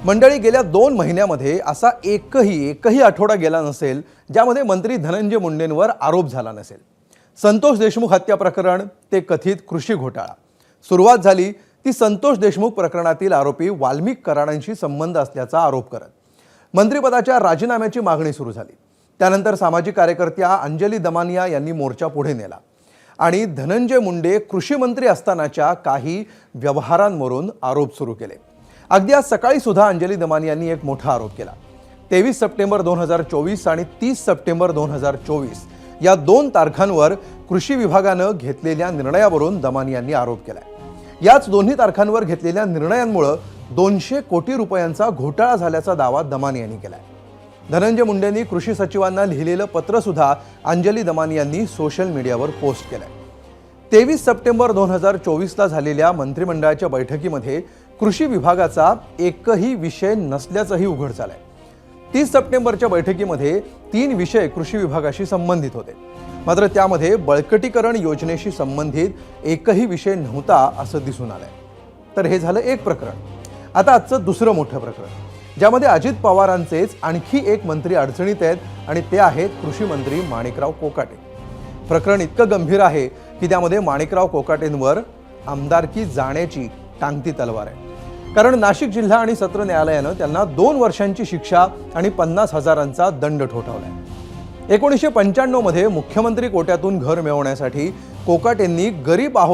मंडळी, गेल्या 2 महिन्यामध्ये असा एकही आठवडा गेला नसेल ज्यामध्ये मंत्री धनंजय मुंडेंवर आरोप झाला नसेल। संतोष देशमुख हत्या प्रकरण ते कथित कृषी घोटाळा। सुरुवात झाली ती संतोष देशमुख प्रकरणातील आरोपी वाल्मिक कराडांशी संबंध असल्याचा आरोप करत मंत्रिपदाच्या राजीनाम्याची मागणी सुरू झाली। त्यानंतर सामाजिक कार्यकर्त्या अंजली दमानिया यांनी मोर्चा पुढे नेला आणि धनंजय मुंडे कृषी मंत्री असतानाच्या काही व्यवहारांवरून आरोप सुरू केले। अगदी आज सकाळी सुद्धा अंजली दमानिया यांनी एक मोठा आरोप केला। 23 सप्टेंबर 2024 आणि 30 सप्टेंबर 2024 या 2 तारखांवर कृषी विभागाने घेतलेल्या निर्णयावरून दमानिया यांनी आरोप केलाय। याच दोन्ही तारखांवर घेतलेल्या निर्णयांमुळे 200 कोटी रुपयांचा घोटाळा झाल्याचा दावा दमानिया यांनी केलाय। धनंजय मुंडेंनी कृषी सचिवांना लिहिलेलं पत्र सुद्धा अंजली दमानिया यांनी सोशल मीडियावर पोस्ट केलंय। 23 सप्टेंबर 2024 ला झालेल्या मंत्रिमंडळाच्या बैठकीमध्ये कृषी विभागाचा एकही विषय नसल्याचंही उघड झालंय। 30 सप्टेंबरच्या बैठकीमध्ये 3 विषय कृषी विभागाशी संबंधित होते, मात्र त्यामध्ये बळकटीकरण योजनेशी संबंधित एकही विषय नव्हता असं दिसून आलंय। तर हे झालं एक प्रकरण। आता आजचं दुसरं मोठं प्रकरण, ज्यामध्ये अजित पवारांचेच आणखी एक मंत्री अडचणीत आहेत आणि ते आहेत कृषी मंत्री माणिकराव कोकाटे। प्रकरण इतकं गंभीर आहे की त्यामध्ये माणिकराव कोकाटेंवर आमदारकी जाण्याची टांगती तलवार आहे। कारण नाशिक जिल्हा आणि सत्र न्यायालयानं त्यांना 2 वर्षांची शिक्षा आणि 50,000चा दंड ठोठावलाय। 1995 मध्ये मुख्यमंत्री कोट्यातून घर मिळवण्यासाठी कोकाटेंनी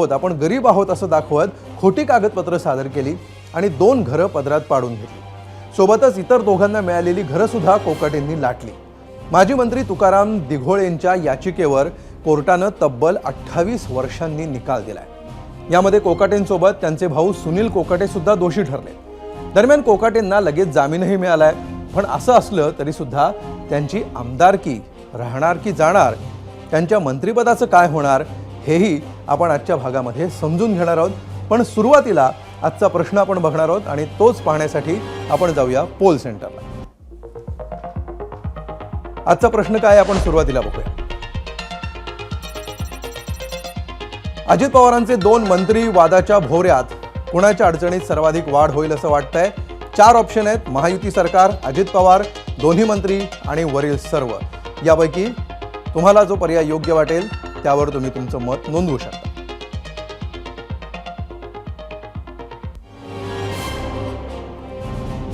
आपण गरीब आहोत असं दाखवत खोटी कागदपत्र सादर केली आणि 2 घरं पदरात पाडून घेतली। सोबतच इतर दोघांना मिळालेली घरं सुद्धा कोकाटेंनी लाटली। माजी मंत्री तुकाराम दिघोळेंच्या याचिकेवर कोर्टानं तब्बल 28 वर्षांनी निकाल दिलाय। यामध्ये कोकाटेंसोबत त्यांचे भाऊ सुनील कोकाटे सुद्धा दोषी ठरले। दरम्यान कोकाटेंना लगेच जामीनही मिळालाय। पण असं असलं तरी सुद्धा त्यांची आमदारकी राहणार की जाणार, त्यांच्या मंत्रिपदाचं काय होणार, हेही आपण आजच्या भागामध्ये समजून घेणार आहोत। पण सुरुवातीला आजचा प्रश्न आपण बघणार आहोत आणि तोच पाहण्यासाठी आपण जाऊया पोल सेंटरला। आजचा प्रश्न काय आपण सुरुवातीला बघूया। अजित पवारांचे 2 मंत्री वादाच्या भोवऱ्यात कुणाच्या अडचणीत सर्वाधिक वाढ होईल असं वाटतंय? 4 ऑप्शन आहेत: महायुती सरकार, अजित पवार, दोन्ही मंत्री आणि वरील सर्व। यापैकी तुम्हाला जो पर्याय योग्य वाटेल त्यावर तुम्ही तुमचं मत नोंदवू शकता।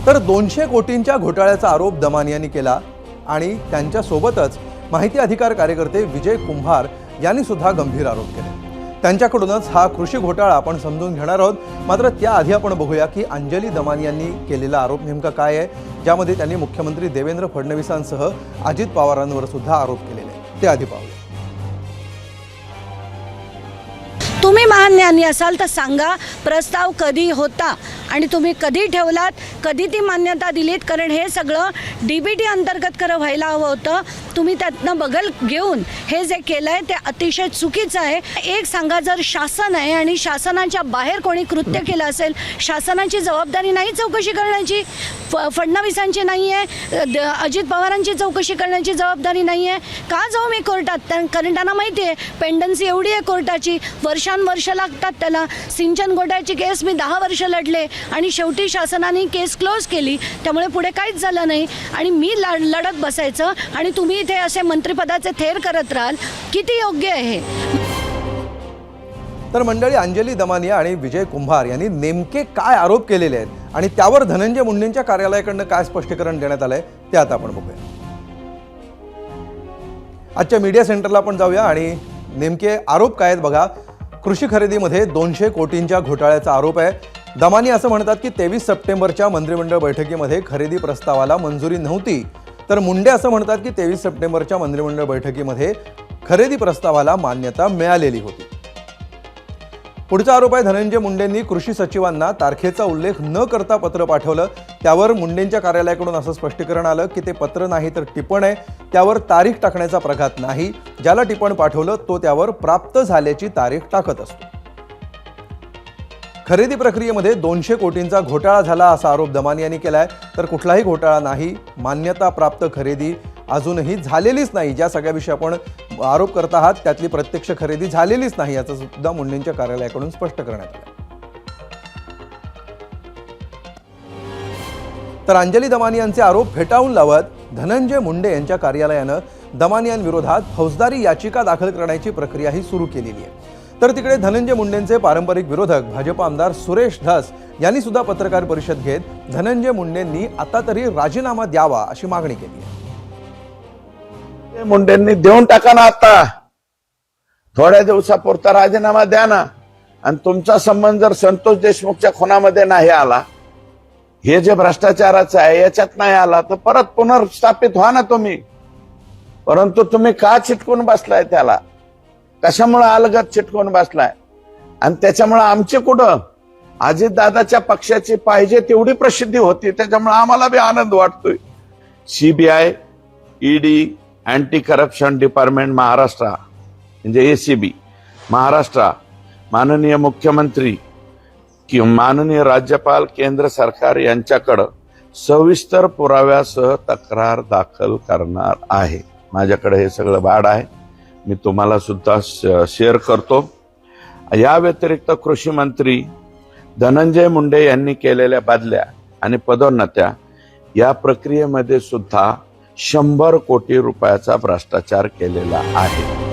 तर 200 कोटींच्या घोटाळ्याचा आरोप दमानिया यांनी केला आणि त्यांच्या सोबतच माहिती अधिकार कार्यकर्ते विजय कुंभार यांनी सुद्धा गंभीर आरोप केले। त्यांच्याकडूनच हा कृषी घोटाळा आपण समजून घेणार आहोत। मात्र त्याआधी आपण बघूया की अंजली दमानिया यांनी केलेला आरोप नेमका काय आहे, ज्यामध्ये त्यांनी मुख्यमंत्री देवेंद्र फडणवीसांसह अजित पवारांवर सुद्धा आरोप केलेले आहेत। ते आधी पाहूया। तुम्ही महाज्ञानी असाल तर सांगा, प्रस्ताव कधी होता आणि तुम्ही कधी ठेवलात, कधी ती मान्यता दिलीत? कारण हे सगळं DBT अंतर्गत व्हायला हवं होतं। तुम्ही त्यातनं बगल घेऊन हे जे केलंय ते अतिशय चुकीचं आहे। एक सांगा, जर शासन आहे आणि शासनाच्या बाहेर कोणी कृत्य केलं असेल, शासनाची जबाबदारी नाही चौकशी करण्याची? फडणवीसांची नाही आहे, अजित पवारांची चौकशी करण्याची जबाबदारी नाही आहे का? जाऊ मी कोर्टात? कारण त्यांना माहिती आहे पेंडन्सी एवढी आहे कोर्टाची, वर्ष लागतात त्याला। सिंचन घोटाळ्याची केस मी 10 वर्ष लढले आणि शेवटी शासनाने केस क्लोज केली, त्यामुळे पुढे काहीच झालं नाही आणि मी लढत बसायचं आणि तुम्ही इथे असे मंत्रिपदाचे थेर करत राहाल, किती योग्य आहे? तर मंडळी, अंजली दमानिया आणि विजय कुंभार यांनी नेमके काय आरोप केलेले आहेत आणि त्यावर धनंजय मुंडेंच्या कार्यालयाकडून काय स्पष्टीकरण देण्यात आलंय ते आता आपण बघूया। आजच्या मीडिया सेंटरला आपण जाऊया आणि नेमके आरोप काय आहेत बघा। कृषी खरेदीमध्ये 200 कोटींच्या घोटाळ्याचा आरोप आहे। दमानिया असं म्हणतात की 23 सप्टेंबरच्या मंत्रिमंडळ बैठकीमध्ये खरेदी प्रस्तावाला मंजुरी नव्हती, तर मुंडे असं म्हणतात की 23 सप्टेंबरच्या मंत्रिमंडळ बैठकीमध्ये खरेदी प्रस्तावाला मान्यता मिळालेली होती। पुढचा आरोप आहे, धनंजय मुंडेंनी कृषी सचिवांना तारखेचा उल्लेख न करता पत्र पाठवलं। त्यावर मुंडेंच्या कार्यालयाकडून असं स्पष्टीकरण आलं की ते पत्र नाही तर टिप्पण आहे, त्यावर तारीख टाकण्याचा प्रघात नाही। ज्याला टिप्पण पाठवलं तो त्यावर प्राप्त झाल्याची तारीख टाकत असतो। खरेदी प्रक्रियेमध्ये 200 कोटींचा घोटाळा झाला असा आरोप दमानिया यांनी केलाय। तर कुठलाही घोटाळा नाही, मान्यता प्राप्त खरेदी अजूनही झालेलीच नाही। ज्या सगळ्या विषयी आपण आरोप करत आहात त्यातली प्रत्यक्ष खरेदी झालेलीच नाही, याचं सुद्धा मुंडेंच्या कार्यालयाकडून स्पष्ट करण्यात आलं। तर अंजली दमानियांचे आरोप फेटाळून लावत धनंजय मुंडे यांच्या कार्यालयानं दमानियांविरोधात फौजदारी याचिका दाखल करण्याची प्रक्रियाही सुरू केलेली आहे. तर तिकडे धनंजय मुंडेंचे पारंपरिक विरोधक भाजप आमदार सुरेश धस यांनी सुद्धा पत्रकार परिषद घेत धनंजय मुंडेंनी आता तरी राजीनामा द्यावा अशी मागणी केली आहे. मुंडेंनी देऊन टाका ना, आता थोड्या दिवसापुरता राजीनामा द्या ना. आणि तुमचा संबंध जर संतोष देशमुखच्या खुनामध्ये नाही आला, हे जे भ्रष्टाचाराचं आहे याच्यात नाही आला, तर परत पुनर्स्थापित व्हा ना तुम्ही. परंतु तुम्ही का चिटकून बसलाय त्याला? कशामुळे अलगत चिटकून बसलाय? आणि त्याच्यामुळे आमचे कुठं अजितदादाच्या पक्षाची पाहिजे तेवढी प्रसिद्धी होती, त्याच्यामुळे आम्हाला बी आनंद वाटतोय. CBI, ED, anti corruption department Maharashtra म्हणजे एसीबी महाराष्ट्र, माननीय मुख्यमंत्री किंवा माननीय राज्यपाल, केंद्र सरकार यांच्याकडं सविस्तर पुराव्यासह तक्रार दाखल करणार आहे. माझ्याकडे हे सगळं बाड आहे, मी तुम्हाला सुद्धा शेअर करतो. या व्यतिरिक्त कृषी मंत्री धनंजय मुंडे यांनी केलेल्या बदल्या आणि पदोन्नत्या या प्रक्रियेमध्ये सुद्धा 100 कोटी रुपयाचा भ्रष्टाचार केलेला आहे.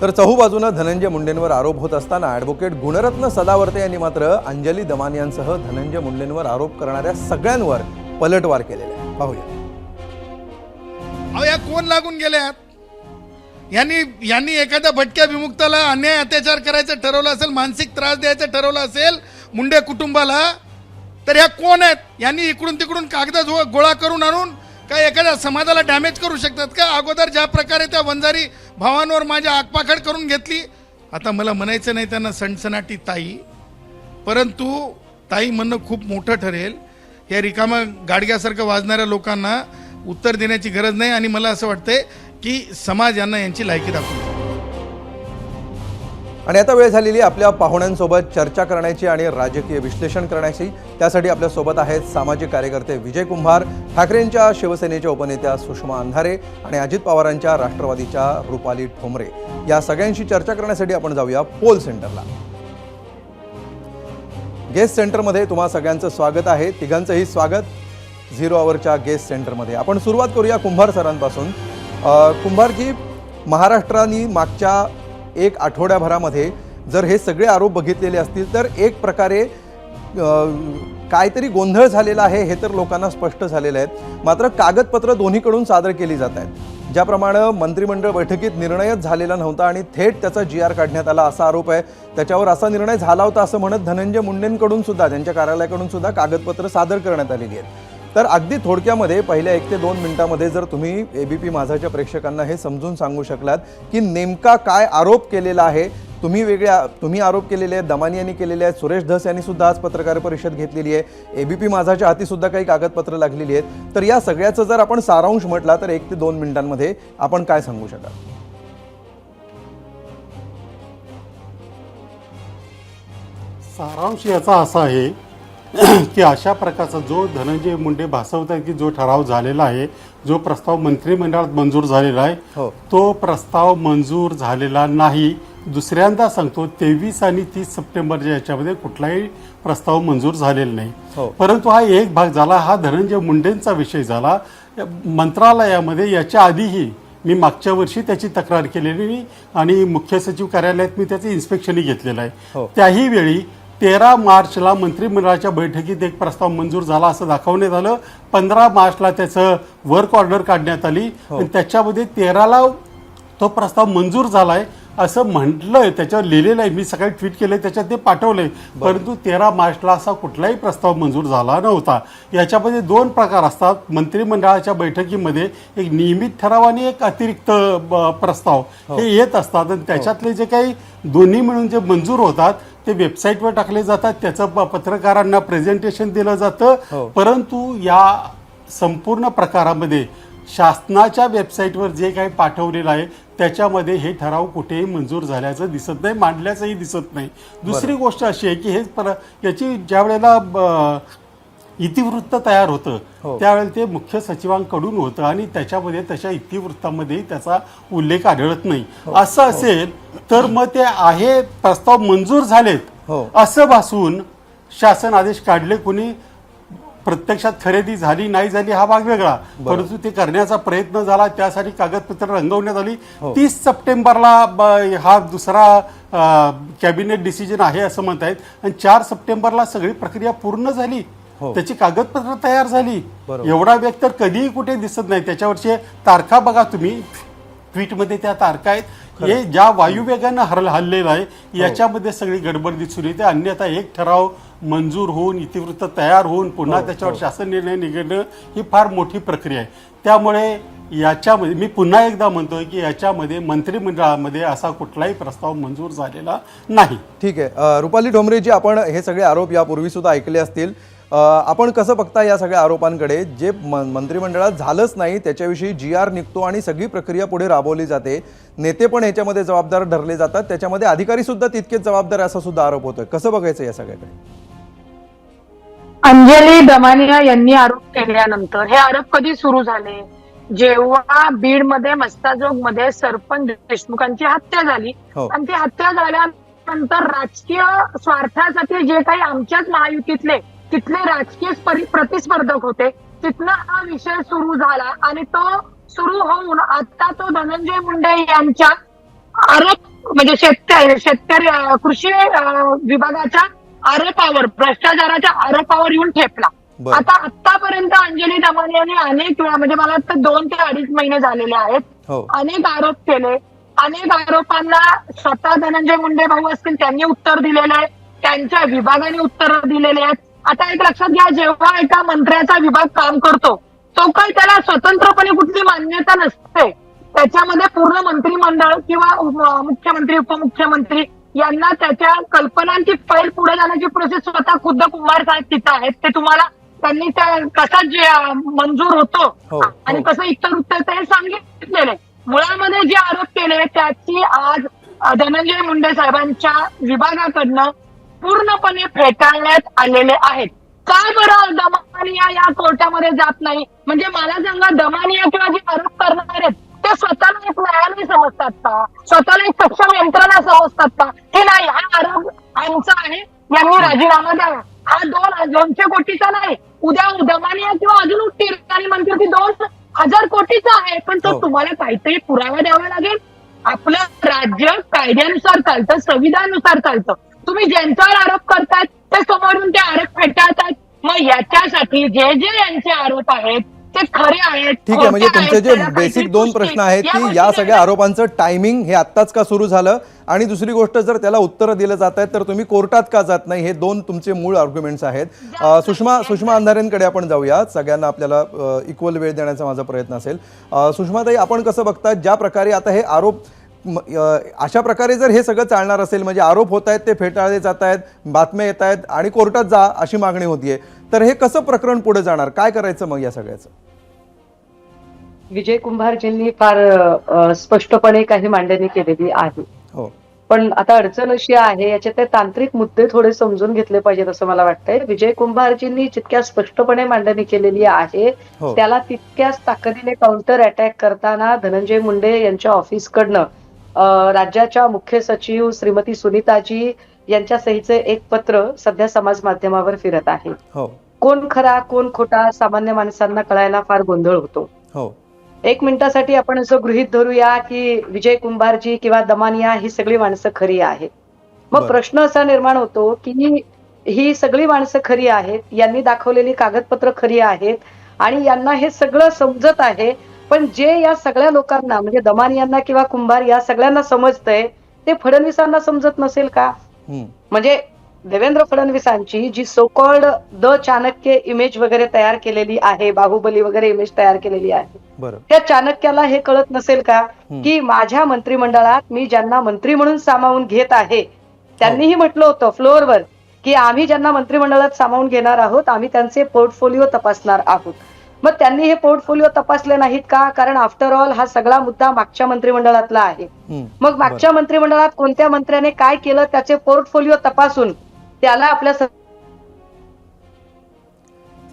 तर चहूबाजूनं धनंजय मुंडेंवर आरोप होत असताना ॲडव्होकेट गुणरत्न सदावर्ते यांनी मात्र अंजली दमानियांसह धनंजय मुंडेंवर आरोप करणाऱ्या सगळ्यांवर पलटवार केलेला आहे. पाहूया. अहो, या कोण लागून गेल्यात? यांनी एखाद्या भटक्या विमुक्ताला अन्याय अत्याचार करायचं ठरवलं असेल, मानसिक त्रास द्यायचं ठरवलं असेल मुंडे कुटुंबाला, तर ह्या कोण आहेत? यांनी इकडून तिकडून कागद गोळा करून आणून काय एखाद्या समाजाला डॅमेज करू शकतात का? अगोदर ज्या प्रकारे त्या वंजारी भावांवर माझ्या आगपाखड करून घेतली, आता मला म्हणायचं नाही त्यांना सणसणाटी ताई, परंतु ताई म्हणणं खूप मोठं ठरेल. या रिकामा गाडग्यासारखं वाजणाऱ्या लोकांना उत्तर देण्याची गरज नाही. आणि मला असं वाटतंय की समाज यांना यांची लायकी दाखवली. आणि आता वेळ झालेली आपल्या पाहुण्यांसोबत चर्चा करण्याची आणि राजकीय विश्लेषण करण्याची. त्यासाठी आपल्यासोबत आहेत सामाजिक कार्यकर्ते विजय कुंभार, ठाकरेंच्या शिवसेनेच्या उपनेत्या सुषमा अंधारे आणि अजित पवारांच्या राष्ट्रवादीच्या रुपाली ठोंबरे. या सगळ्यांशी चर्चा करण्यासाठी आपण जाऊया पोल सेंटरला. गेस्ट सेंटरमध्ये तुम्हा सगळ्यांचं स्वागत आहे. तिघांचंही स्वागत 0 आवरच्या गेस्ट सेंटरमध्ये. आपण सुरुवात करूया कुंभार सरांपासून. कुंभारजी, महाराष्ट्राने मागच्या एक आठवड्याभरामध्ये जर हे सगळे आरोप बघितलेले असतील तर एक प्रकारे काहीतरी गोंधळ झालेला आहे हे तर लोकांना स्पष्ट झालेलं आहे. मात्र कागदपत्र दोन्हीकडून सादर केली जात आहेत. ज्याप्रमाणे मंत्रिमंडळ बैठकीत निर्णयच झालेला नव्हता आणि थेट त्याचा GR काढण्यात आला असा आरोप आहे. त्याच्यावर असा निर्णय झाला होता असं म्हणत धनंजय मुंडेंकडून सुद्धा, त्यांच्या कार्यालयाकडून सुद्धा कागदपत्र सादर करण्यात आलेली आहेत. तर अगदी थोडक्यामध्ये पहिल्या 1 ते 2 मिनिटांमध्ये जर तुम्ही ABP माझाच्या प्रेक्षकांना हे समजून सांगू शकलात की नेमका काय आरोप केलेला आहे. तुम्ही आरोप केलेले आहेत, दमानी यांनी केलेले आहेत, सुरेश धस यांनी सुद्धा आज पत्रकार परिषद घेतलेली आहे, ABP माझाच्या हाती सुद्धा काही कागदपत्र लागलेली आहेत. तर या सगळ्याचं जर आपण सारांश म्हटला तर 1 ते 2 मिनिटांमध्ये आपण काय सांगू शकाल? सारांश याचा असा आहे की अशा प्रकारचा जो धनंजय मुंडे भासवतात की जो ठराव झालेला आहे, जो प्रस्ताव मंत्रिमंडळात मंजूर झालेला आहे, तो प्रस्ताव मंजूर झालेला नाही. दुसऱ्यांदा सांगतो, 23 आणि 30 सप्टेंबरच्या याच्यामध्ये कुठलाही प्रस्ताव मंजूर झालेला नाही. परंतु हा एक भाग झाला, हा धनंजय मुंडेंचा विषय झाला. मंत्रालयामध्ये याच्या आधीही मी मागच्या वर्षी त्याची तक्रार केलेली आणि मुख्य सचिव कार्यालयात मी त्याचं इन्स्पेक्शनही घेतलेलं आहे. त्याही वेळी 13 मार्चला मंत्रिमंडळाच्या बैठकीत एक प्रस्ताव मंजूर झाला असं दाखवण्यात आलं. 15 मार्चला त्याचं वर्क ऑर्डर काढण्यात आली आणि त्याच्यामध्ये 13ला तो प्रस्ताव मंजूर झालाय असं म्हटलंय, त्याच्यावर लिहिलेलं आहे. मी सकाळी ट्विट केलंय, त्याच्यात ते पाठवलंय. परंतु 13 मार्चला असा कुठलाही प्रस्ताव मंजूर झाला नव्हता. याच्यामध्ये 2 प्रकार असतात. मंत्रिमंडळाच्या बैठकीमध्ये एक नियमित ठराव आणि एक अतिरिक्त प्रस्ताव हे येत असतात आणि त्याच्यातले जे काही दोन्ही मिळून जे मंजूर होतात ते वेबसाईटवर टाकले जातात, त्याचं पत्रकारांना प्रेझेंटेशन दिलं जातं. परंतु या संपूर्ण प्रकारामध्ये शासनाच्या वेबसाईटवर जे काही पाठवलेलं आहे त्याच्यामध्ये हे ठराव कुठेही मंजूर झाल्याचं दिसत नाही, मांडल्याचंही दिसत नाही. दुसरी गोष्ट अशी आहे की हे याची ज्या वेळेला इतिवृत्त तयार होतं त्यावेळेला ते मुख्य सचिवांकडून होतं आणि त्याच्यामध्ये तशा इतिवृत्तामध्ये त्याचा उल्लेख आढळत नाही. असं असेल तर मग ते आहे प्रस्ताव मंजूर झालेत असं भासून शासन आदेश काढले, कुणी प्रत्यक्षात खरेदी झाली नाही झाली हा भाग वेगळा, परंतु ते करण्याचा प्रयत्न झाला, त्यासाठी कागदपत्र रंगवण्यात आली. 30 सप्टेंबरला हा दुसरा कॅबिनेट डिसिजन आहे असं म्हणतायत आणि 4 सप्टेंबरला सगळी प्रक्रिया पूर्ण झाली, त्याची कागदपत्र तयार झाली. एवढा वेग तर कधीही कुठे दिसत नाही. त्याच्यावरचे तारखा बघा तुम्ही, ट्विटमध्ये त्या तारखा आहेत. हे ज्या वायुवेगानं हल्लेलं आहे याच्यामध्ये सगळी गडबड दिसून येते. अन्यथा एक ठराव मंजूर होऊन इतिवृत्त तयार होऊन पुन्हा त्याच्यावर शासन निर्णय निघणं ही फार मोठी प्रक्रिया आहे. त्यामुळे याच्यामध्ये मी पुन्हा एकदा म्हणतोय की याच्यामध्ये मंत्रिमंडळामध्ये असा कुठलाही प्रस्ताव मंजूर झालेला नाही. ठीक आहे. रुपाली ठोंबरेजी, आपण हे सगळे आरोप यापूर्वी सुद्धा ऐकले असतील. आपण कसं बघता या सगळ्या आरोपांकडे? जे मंत्रिमंडळात झालंच नाही त्याच्याविषयी GR निघतो आणि सगळी प्रक्रिया पुढे राबवली जाते, नेते पण याच्यामध्ये जबाबदार ठरले जातात, त्याच्यामध्ये अधिकारी सुद्धा तितकेच जबाबदार असा सुद्धा आरोप होतोय. कसं बघायचं या सगळ्याकडे? अंजली दमानिया यांनी आरोप केल्यानंतर हे आरोप कधी सुरू झाले? जेव्हा बीडमध्ये मस्ताजोग मध्ये सरपंच देशमुखांची हत्या झाली आणि ती हत्या झाल्यानंतर राजकीय स्वार्थासाठी जे काही आमच्याच महायुतीतले तिथले राजकीय प्रतिस्पर्धक होते, तिथनं हा विषय सुरू झाला आणि तो सुरू होऊन आता तो धनंजय मुंडे यांच्या आरोप म्हणजे शेतकरी कृषी विभागाच्या आरोपावर, भ्रष्टाचाराच्या आरोपावर येऊन ठेपला. आता आतापर्यंत अंजली दमानियाने अनेक वेळा, म्हणजे मला वाटतं 2 ते 2.5 महिने झालेले आहेत, अनेक आरोप केले. अनेक आरोपांना स्वतः धनंजय मुंडे भाऊ असतील त्यांनी उत्तर दिलेलं आहे, त्यांच्या विभागाने उत्तर दिलेले आहेत. आता एक लक्षात घ्या, जेव्हा एका मंत्र्याचा विभाग काम करतो तो काही त्याला स्वतंत्रपणे कुठली मान्यता नसते. त्याच्यामध्ये पूर्ण मंत्रिमंडळ किंवा मुख्यमंत्री उपमुख्यमंत्री यांना त्याच्या कल्पनांची फाईल पुढे जाण्याची प्रोसेस स्वतः खुद्द कुमार साहेब तिथं आहेत. ते तुम्हाला त्यांनी त्या कसा जे मंजूर होतो आणि कसं इतर उत्तर हे सांगितलेलं आहे. मुळामध्ये जे आरोप केले त्याची आज धनंजय मुंडे साहेबांच्या विभागाकडनं पूर्णपणे फेटाळण्यात आलेले आहेत. काय बरं दमानिया या कोर्टामध्ये जात नाही? म्हणजे मला सांगा, दमानिया किंवा जे आरोप करणार आहेत ते स्वतःला एक न्यायालय समजतात का? स्वतःला एक सक्षम यंत्रणा समजतात का? हे नाही, हा आरोप आमचा आहे, यांनी राजीनामा द्यावा. हा 200 कोटीचा नाही, उद्या दमानिया किंवा अजून उठतील आणि म्हणतील की 2000 कोटीचा आहे, पण तो तुम्हाला काहीतरी पुरावा द्यावा लागेल. आपलं राज्य कायद्यानुसार चालतं, संविधानानुसार चालतं. तुम्ही ज्यांच्यावर आरोप करतायत ते समोरून ते आरोप फेटाळतायत. मग याच्यासाठी जे यांचे आरोप आहेत ते खरे आहेत. ठीक आहे. म्हणजे तुमचे जे बेसिक 2 प्रश्न आहेत की या सगळ्या आरोपांचं टायमिंग हे आत्ताच का सुरू झालं, आणि दुसरी गोष्ट, जर त्याला उत्तरं दिलं जात आहेत तर तुम्ही कोर्टात का जात नाही, हे 2 तुमचे मूळ आर्ग्युमेंट्स आहेत. सुषमा अंधारेंकडे आपण जाऊया. सगळ्यांना आपल्याला इक्वल वेळ देण्याचा माझा प्रयत्न असेल. सुषमाताई, आपण कसं बघता ज्या प्रकारे आता हे आरोप, अशा प्रकारे जर हे सगळं चालणार असेल, म्हणजे आरोप होत आहेत ते फेटाळले जात आहेत, बातम्या येत आहेत आणि कोर्टात जा अशी मागणी होतीये, तर हे कसं प्रकरण पुढे जाणार? काय करायचं मग या सगळ्याचं? विजय कुंभारजींनी फार स्पष्टपणे काही मांडणी केलेली आहे. पण आता अडचण अशी आहे, याचे ते तांत्रिक मुद्दे थोडे समजून घेतले पाहिजेत असं मला वाटतंय. विजय कुंभारजींनी जितक्या स्पष्टपणे मांडणी केलेली आहे त्याला तितक्याच ताकदीने काउंटर अटॅक करताना धनंजय मुंडे यांच्या ऑफिसकडनं राज्याच्या मुख्य सचिव श्रीमती सुनीताजी यांच्या सहीचे एक पत्र सध्या समाज माध्यमावर फिरत आहे. कोण खरा कोण खोटा सामान्य माणसांना कळायला फार गोंधळ होतो. 1 मिनिटासाठी आपण असं गृहीत धरूया की विजय कुंभारजी किंवा दमानिया ही सगळी माणसं खरी आहेत. मग प्रश्न असा निर्माण होतो की ही सगळी माणसं खरी आहेत, यांनी दाखवलेली कागदपत्र खरी आहेत आणि यांना हे सगळं समजत आहे, पण जे या सगळ्या लोकांना म्हणजे दमानियांना किंवा कुंभार या सगळ्यांना समजतंय ते फडणवीसांना समजत नसेल का? म्हणजे देवेंद्र फडणवीसांची जी so called the Chanakya image वगैरे तयार केलेली आहे, बाहुबली वगैरे इमेज तयार केलेली आहे, त्या चाणक्याला हे कळत नसेल का की माझ्या मंत्रिमंडळात मी ज्यांना मंत्री म्हणून सामावून घेत आहे त्यांनीही म्हटलं होतं फ्लोअरवर की आम्ही ज्यांना मंत्रिमंडळात सामावून घेणार आहोत आम्ही त्यांचे पोर्टफोलिओ तपासणार आहोत. मग त्यांनी हे पोर्टफोलिओ तपासले नाहीत का? कारण आफ्टर ऑल हा सगळा मुद्दा मागच्या मंत्रिमंडळातला आहे. मग मागच्या मंत्रिमंडळात कोणत्या मंत्र्याने काय केलं त्याचे पोर्टफोलिओ तपासून त्याला आपल्या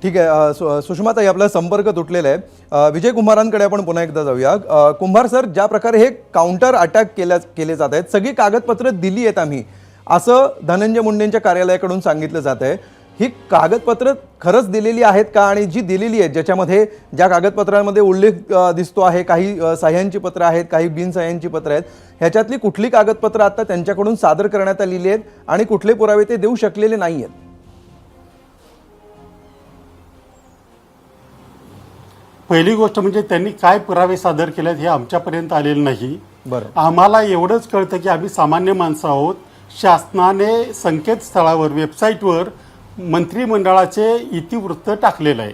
ठीक आहे. सुषमाताई, आपला संपर्क तुटलेला आहे. विजय कुंभारांकडे आपण पुन्हा एकदा जाऊया. कुंभार सर, ज्या प्रकारे हे काउंटर अटॅक केले जात आहेत, सगळी कागदपत्र दिली आहेत आम्ही, असं धनंजय मुंडेंच्या कार्यालयाकडून सांगितलं जात आहे, ही कागदपत्र खरंच दिलेली आहेत का, आणि जी दिलेली आहेत ज्याच्यामध्ये ज्या कागदपत्रांमध्ये उल्लेख दिसतो आहे, काही सह्यांची पत्र आहेत, काही बिनसह्यांची पत्र आहेत, ह्याच्यातली कुठली कागदपत्र आता त्यांच्याकडून सादर करण्यात आलेली आहेत आणि कुठले पुरावे ते देऊ शकलेले नाही आहेत? पहिली गोष्ट म्हणजे त्यांनी काय पुरावे सादर केलेत हे आमच्यापर्यंत आलेलं नाही. बरं. आम्हाला एवढंच कळतं की आम्ही सामान्य माणसं आहोत. शासनाने संकेतस्थळावर, वेबसाईटवर मंत्रिमंडळाचे इतिवृत्त टाकलेलं आहे.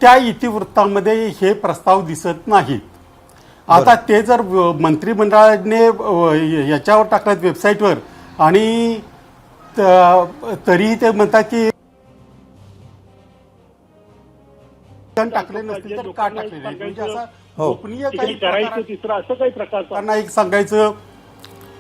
त्या इतिवृत्तामध्ये हे प्रस्ताव दिसत नाहीत. आता ते जर मंत्रिमंडळाने याच्यावर टाकलेत वेबसाईटवर, आणि तरीही ते म्हणतात की टाकले नसतील तर का टाकले नाही, म्हणजे असं गोपनीय काही करायचं तिसरं असं काही प्रकार एक सांगायचं,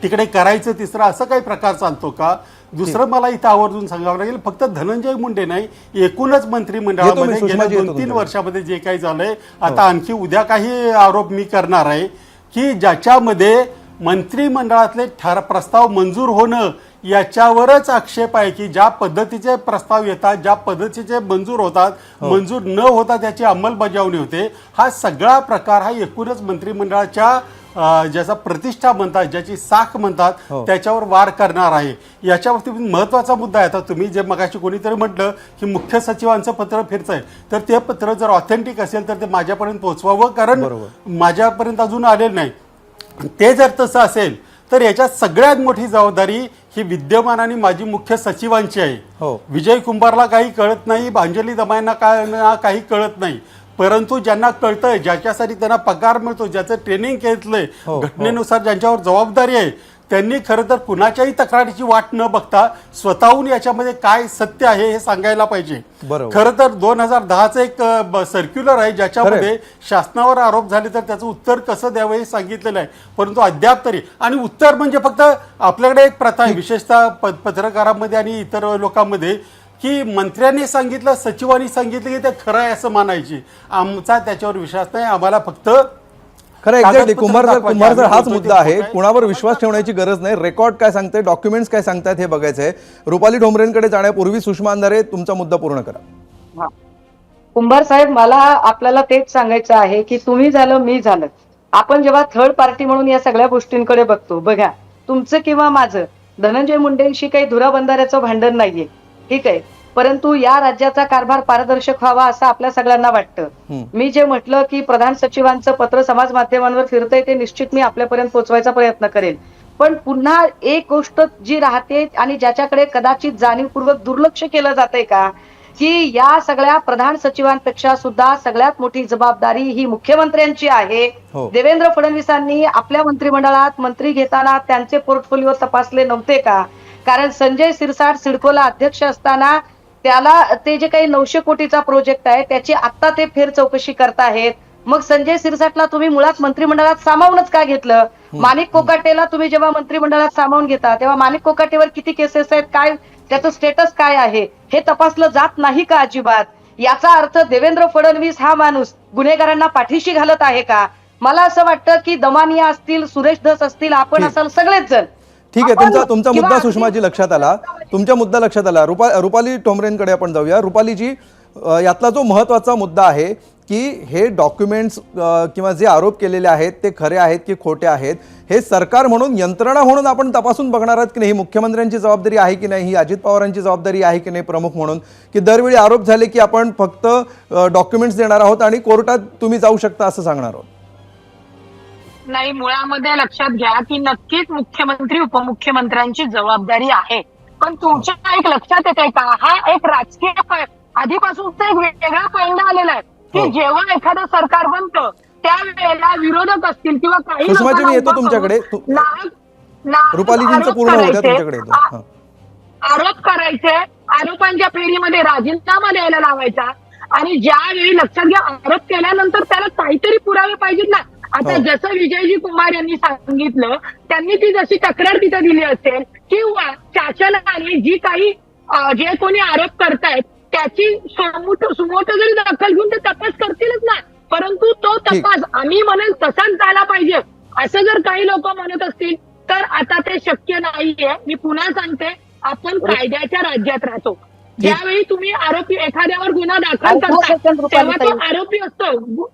तिकडे करायचं तिसरं असं काही प्रकार चालतो का? दुसरं मला इथं आवर्जून सांगावं लागेल, फक्त धनंजय मुंडे नाही, एकूणच मंत्रिमंडळामध्ये गेल्या 2-3 वर्षामध्ये जे काही झालंय, आता आणखी उद्या काही आरोप मी करणार आहे की ज्याच्यामध्ये मंत्रिमंडळातले प्रस्ताव मंजूर होणं याच्यावरच आक्षेप आहे की ज्या पद्धतीचे प्रस्ताव येतात, ज्या पद्धतीचे मंजूर होतात, मंजूर न होता त्याची अंमलबजावणी होते, हा सगळा प्रकार हा एकूणच मंत्रिमंडळाच्या ज्याचा प्रतिष्ठा म्हणतात, ज्याची साख म्हणतात, त्याच्यावर वार करणार आहे. याच्यावरती महत्वाचा मुद्दा आहे. आता तुम्ही जे मगाशी कोणीतरी म्हटलं की मुख्य सचिवांचं पत्र फिरतंय, तर ते पत्र जर ऑथेंटिक असेल तर ते माझ्यापर्यंत पोहोचवावं, कारण माझ्यापर्यंत अजून आलेलं नाही. ते जर तसं असेल तर याच्यात सगळ्यात मोठी जबाबदारी ही विद्यमान आणि माजी मुख्य सचिवांची आहे. विजय कुंभारला काही कळत नाही, अंजली दमाईंना काही कळत नाही, परंतु ज्यांना कळतंय, ज्याच्यासाठी त्यांना पगार मिळतो, ज्याचं ट्रेनिंग घेतलंय, घटनेनुसार ज्यांच्यावर जबाबदारी आहे, त्यांनी खरं तर कुणाच्याही तक्रारीची वाट न बघता स्वतःहून याच्यामध्ये काय सत्य आहे हे सांगायला पाहिजे. खरं तर 2010चं एक सर्क्युलर आहे ज्याच्यामध्ये शासनावर आरोप झाले तर त्याचं उत्तर कसं द्यावं हे सांगितलेलं आहे, परंतु अद्याप तरी, आणि उत्तर म्हणजे फक्त आपल्याकडे एक प्रथा आहे विशेषतः पत्रकारांमध्ये आणि इतर लोकांमध्ये, की मंत्र्यांनी सांगितलं, सचिवांनी सांगितलं की ते खरं आहे असं मानायची. आमचा त्याच्यावर विश्वास नाही. आम्हाला फक्त खरं एक्झॅक्टली कुंभार हाच मुद्दा आहे. कुणावर विश्वास ठेवण्याची गरज नाही. रेकॉर्ड काय सांगते, डॉक्युमेंट्स काय सांगतात हे बघायचं आहे. रुपाली ठोंबरेंकडे जाण्यापूर्वी सुषमा अंधारे, तुमचा मुद्दा पूर्ण करा. कुंभार साहेब, मला आपल्याला तेच सांगायचं आहे की तुम्ही झालं, मी झालं, आपण जेव्हा थर्ड पार्टी म्हणून या सगळ्या गोष्टींकडे बघतो, बघा, तुमचं किंवा माझं धनंजय मुंडेंशी काही धुराबंधाऱ्याचं भांडण नाहीये, ठीक आहे, परंतु या राज्याचा कारभार पारदर्शक व्हावा असं आपल्या सगळ्यांना वाटतं. मी जे म्हटलं की प्रधान सचिवांचं पत्र समाज माध्यमांवर फिरतंय ते निश्चित मी आपल्यापर्यंत पोहोचवायचा प्रयत्न करेल. पण पुन्हा एक गोष्ट जी राहते आणि ज्याच्याकडे कदाचित जाणीवपूर्वक दुर्लक्ष केलं जातंय का, की या सगळ्या प्रधान सचिवांपेक्षा सुद्धा सगळ्यात मोठी जबाबदारी ही मुख्यमंत्र्यांची आहे. देवेंद्र फडणवीसांनी आपल्या मंत्रिमंडळात मंत्री घेताना त्यांचे पोर्टफोलिओ तपासले नव्हते का? कारण संजय शिरसाट सिडकोला अध्यक्ष असताना त्याला ते जे काही 900 कोटीचा प्रोजेक्ट आहे त्याची आता ते फेर चौकशी करतायत. मग संजय शिरसाटला तुम्ही मुळात मंत्रिमंडळात सामावूनच का घेतलं? माणिक कोकाटेला तुम्ही जेव्हा मंत्रिमंडळात सामावून घेता तेव्हा माणिक कोकाटेवर किती केसेस आहेत, काय त्याचं स्टेटस काय आहे हे तपासलं जात नाही का अजिबात? याचा अर्थ देवेंद्र फडणवीस हा माणूस गुन्हेगारांना पाठीशी घालत आहे का? मला असं वाटतं की दमानिया असतील, सुरेश धस असतील, आपण असाल, सगळेच जण. ठीक आहे, तुमचा मुद्दा सुषमाजी लक्षात आला, तुमच्या मुद्दा लक्षात आला. रुपाली ठोंबरेंकडे आपण जाऊया. रुपालीजी, यातला जो महत्त्वाचा मुद्दा आहे की हे डॉक्युमेंट्स किंवा जे आरोप केलेले आहेत ते खरे आहेत की खोटे आहेत, हे सरकार म्हणून, यंत्रणा म्हणून आपण तपासून बघणार आहात की नाही? ही मुख्यमंत्र्यांची जबाबदारी आहे की नाही? ही अजित पवारांची जबाबदारी आहे की नाही प्रमुख म्हणून, की दरवेळी आरोप झाले की आपण फक्त डॉक्युमेंट्स देणार आहोत आणि कोर्टात तुम्ही जाऊ शकता असं सांगणार आहोत? नाही, मुळामध्ये लक्षात घ्या की नक्कीच मुख्यमंत्री उपमुख्यमंत्र्यांची जबाबदारी आहे, पण तुमच्या एक लक्षात येत आहे का, हा एक राजकीय आधीपासूनचा एक वेगळा पैंडा आलेला आहे की जेव्हा एखादं सरकार बनतं त्यावेळेला विरोधक असतील किंवा काही सुषमाजी, मी येतो तुमच्याकडे. रुपालीजींचं पूर्ण होऊ द्या, तुमच्याकडे येतो. आरोप करायचे, आरोपांच्या फेरीमध्ये राजीनामा द्यायला लावायचा, आणि ज्यावेळी लक्षात घ्या आरोप केल्यानंतर त्याला काहीतरी पुरावे पाहिजेत ना. आता जसं विजयजी कुमार यांनी सांगितलं, त्यांनी ती जशी तक्रार तिथे दिली असेल किंवा शासनाने जी काही जे कोणी आरोप करतायत त्याची सुमोटो जरी दखल घेऊन ते तपास करतीलच ना, परंतु तो तपास आम्ही म्हणेल तसाच झाला पाहिजे असं जर काही लोक म्हणत असतील तर आता ते शक्य नाहीये. मी पुन्हा सांगते, आपण कायद्याच्या राज्यात राहतो. ज्यावेळी तुम्ही आरोपी एखाद्यावर गुन्हा दाखल अर्धा करता सेकंद रुपाली तेव्हा तो ताई. आरोपी असतो,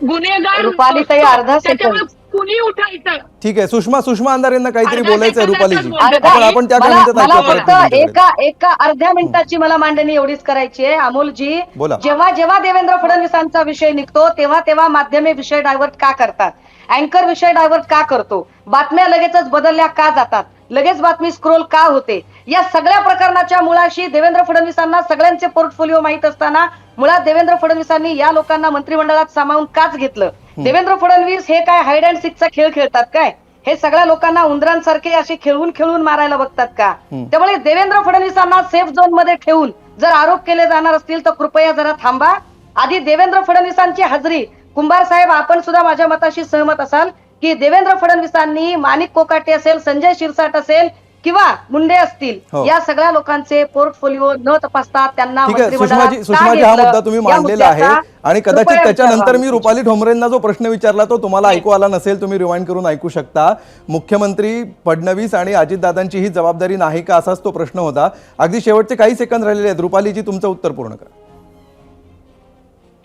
गुन्हेगार रुपाली ताई, असतो. अर्धा सेकंद. त्याच्यामुळे कुणी उठायचं. ठीक आहे, सुषमा अंधारे यांना काहीतरी अर्धा बोलायचंय सेकंदातच रुपालीजी. बोलते. आपण त्या काय म्हणतात मला ऐकूया फक्त परत एका अर्ध्या मिनिटाची मला मांडणी एवढीच करायची आहे. अमोलजी, बोला. जेव्हा देवेंद्र फडणवीसांचा विषय निघतो तेव्हा माध्यमे विषय डायव्हर्ट का करतात? अँकर विषय डायव्हर्ट का करतो? बातम्या लगेचच बदलल्या का जातात? लगेच बातमी स्क्रोल का होते? या सगळ्या प्रकरणाच्या मुळाशी देवेंद्र फडणवीसांना सगळ्यांचे पोर्टफोलिओ माहित असताना मुळात देवेंद्र फडणवीसांनी या लोकांना मंत्रिमंडळात सामावून काच घेतलं? देवेंद्र फडणवीस हे काय हाईड अँड सीकचा खेळ खेळतात काय? हे सगळ्या लोकांना उंदरांसारखे असे खेळून मारायला बघतात का? त्यामुळे देवेंद्र फडणवीसांना सेफ झोन मध्ये ठेवून जर आरोप केले जाणार असतील तर कृपया जरा थांबा. आधी देवेंद्र फडणवीसांची हजेरी, कुंभार साहेब आपण सुद्धा माझ्या मताशी सहमत असाल की देवेंद्र फडणवीसांनी माणिक कोकाटे असेल, संजय शिरसाट असेल किंवा मुंडे असतील, या सगळ्या लोकांचे पोर्टफोलिओ न तपासता त्यांना ठीक आहे, मंत्रिमंडळात का सुषमाजी हा घेतलं? मुद्दा तुम्ही या मांडलेला आहे मुद्द्याचा आणि कदाचित कृपया त्याच्यानंतर विचार मी रुपाली ठोंबरेंना जो प्रश्न विचारला तो तुम्हाला ऐकू आला नसेल, तुम्ही रिवाइंड करून ऐकू शकता. मुख्यमंत्री फडणवीस आणि अजितदादांची ही जबाबदारी नाही का, असाच तो प्रश्न होता. अगदी शेवटचे काही सेकंद राहिलेले आहेत. रुपालीजी तुमचं उत्तर पूर्ण करा.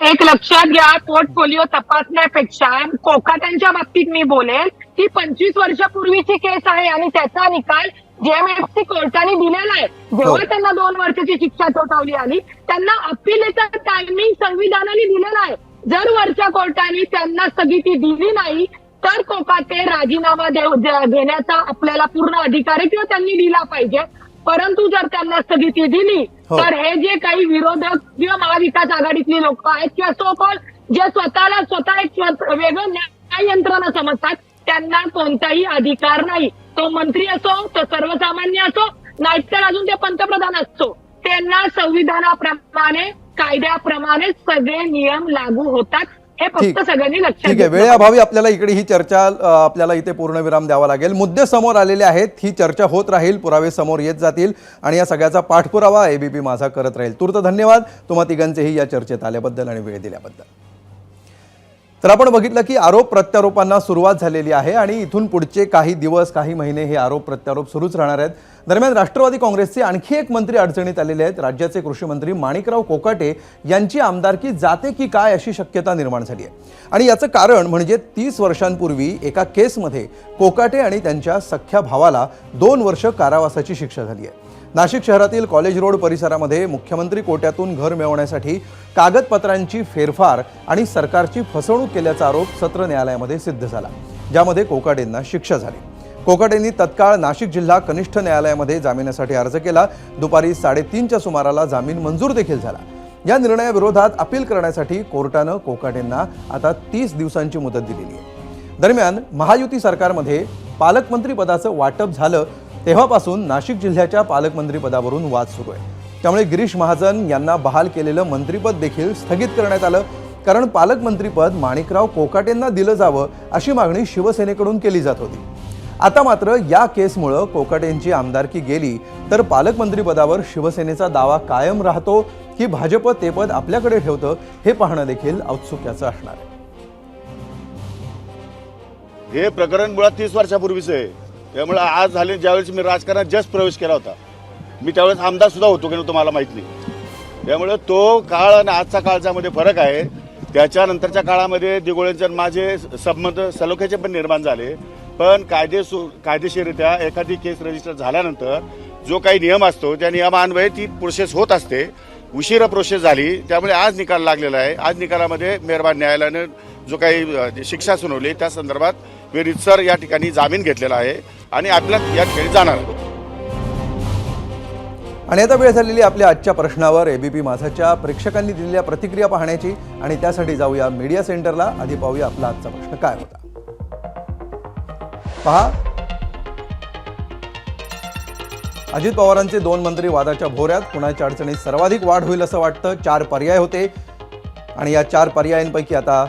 एक लक्षात घ्या, पोर्टफोलिओ तपासण्यापेक्षा कोकाट्यांच्या बाबतीत मी बोलेल ही 25 वर्षापूर्वीची केस आहे आणि त्याचा निकाल जेएमएफसी कोर्टाने दिलेला आहे. जेव्हा त्यांना 2 वर्षाची शिक्षा ठोठावली आली त्यांना अपीलेचा टायमिंग संविधानाने दिलेला आहे. जर वरच्या कोर्टाने त्यांना स्थगिती दिली नाही तर कोकाटे राजीनामा घेण्याचा आपल्याला पूर्ण अधिकार आहे किंवा त्यांनी दिला पाहिजे. परंतु जर त्यांना स्थगिती दिली तर हे जे काही विरोधक किंवा महाविकास आघाडीतली लोक आहेत किंवा सो कॉल जे स्वतः एक वेगळं न्याय यंत्रणा समजतात त्यांना कोणताही अधिकार नाही. तो मंत्री असो, तो सर्वसामान्य असो, नाहीतर अजून ते पंतप्रधान असो, त्यांना संविधानाप्रमाणे कायद्याप्रमाणे सगळे नियम लागू होतात. हे फक्त सगळ्यांनी लक्षात ठीक आहे, वेळेअभावी आपल्याला इकडे ही चर्चा आपल्याला इथे पूर्णविराम द्यावा लागेल. मुद्दे समोर आलेले आहेत, ही चर्चा होत राहील, पुरावे समोर येत जातील आणि या सगळ्याचा पाठपुरावा एबीपी माझा करत राहील. तूर्त धन्यवाद तुम्हा तिघांचेही या चर्चेत आल्याबद्दल आणि वेळ दिल्याबद्दल. तर आपण बघितलं की आरोप प्रत्यारोपांना सुरुवात झालेली आहे आणि इथून पुढचे काही दिवस काही महिने हे आरोप प्रत्यारोप सुरूच राहणार आहेत. दरम्यान राष्ट्रवादी काँग्रेसचे आणखी एक मंत्री अडचणीत आलेले आहेत. राज्याचे कृषी मंत्री माणिकराव कोकाटे यांची आमदारकी जाते की काय अशी शक्यता निर्माण झाली आहे आणि याचं कारण म्हणजे 30 वर्षांपूर्वी एका केसमध्ये कोकाटे आणि त्यांच्या सख्ख्या भावाला 2 वर्ष कारावासाची शिक्षा झाली आहे. नाशिक शहरातील कॉलेज रोड परिसरामध्ये मुख्यमंत्री कोट्यातून घर मिळवण्यासाठी कागदपत्रांची फेरफार आणि सरकारची फसवणूक केल्याचा आरोप सत्र न्यायालयामध्ये सिद्ध झाला, ज्यामध्ये कोकाटेंना शिक्षा झाली. कोकाटेंनी तत्काळ नाशिक जिल्हा कनिष्ठ न्यायालयामध्ये जामिनासाठी अर्ज केला. दुपारी 3:30च्या सुमाराला जामीन मंजूर देखील झाला. या निर्णयाविरोधात अपील करण्यासाठी कोर्टानं कोकाटेंना आता 30 दिवसांची मुदत दिलेली आहे. दरम्यान महायुती सरकारमध्ये पालकमंत्री पदाचं वाटप झालं तेव्हापासून नाशिक जिल्ह्याच्या पालकमंत्री पदावरून वाद सुरू आहे. त्यामुळे गिरीश महाजन यांना बहाल केलेलं मंत्रिपद देखील स्थगित करण्यात आलं, कारण पालकमंत्रीपद माणिकराव कोकाटेंना दिलं जावं अशी मागणी शिवसेनेकडून केली जात होती. आता मात्र या केसमुळं कोकाटेंची आमदारकी गेली तर पालकमंत्रीपदावर शिवसेनेचा दावा कायम राहतो की भाजप ते पद आपल्याकडे ठेवतं हे पाहणं देखील औत्सुक्याचं असणार आहे. हे प्रकरण मुळात 30 वर्षापूर्वीच आहे. त्यामुळे आज झाले ज्यावेळेस मी राजकारणात जस्ट प्रवेश केला होता, मी त्यावेळेस आमदार सुद्धा होतो की नव्हतं मला माहीत नाही. त्यामुळे तो काळ आणि आजचा काळचा मध्ये फरक आहे. त्याच्यानंतरच्या काळामध्ये दिगोळेंचे माझे संबंध सलोख्याचे पण निर्माण झाले, पण कायदेशीररित्या एखादी केस रजिस्टर झाल्यानंतर जो काही नियम असतो त्या नियमान्वये ती प्रोसेस होत असते. उशिरा प्रोसेस झाली, त्यामुळे आज निकाल लागलेला आहे. आज निकालामध्ये मेहरबान न्यायालयाने जो काही शिक्षा सुनावली त्या संदर्भात मी रितसर या ठिकाणी जामीन घेतलेला आहे आणि आपल्याला या ठिकाणी जाणार आहे. आणि आता वेळ झालेली आपल्या आजच्या प्रश्नावर एबीपी माझाच्या प्रेक्षकांनी दिलेल्या प्रतिक्रिया पाहण्याची आणि त्यासाठी जाऊया मीडिया सेंटरला. आधी पाहूया आपला आजचा प्रश्न काय होता. पहा, अजित पवारांचे 2 मंत्री वादाच्या भोऱ्यात, कुणाच्या अडचणीत सर्वाधिक वाढ होईल असं वाटतं. 4 पर्याय होते आणि या 4 पर्यायांपैकी आता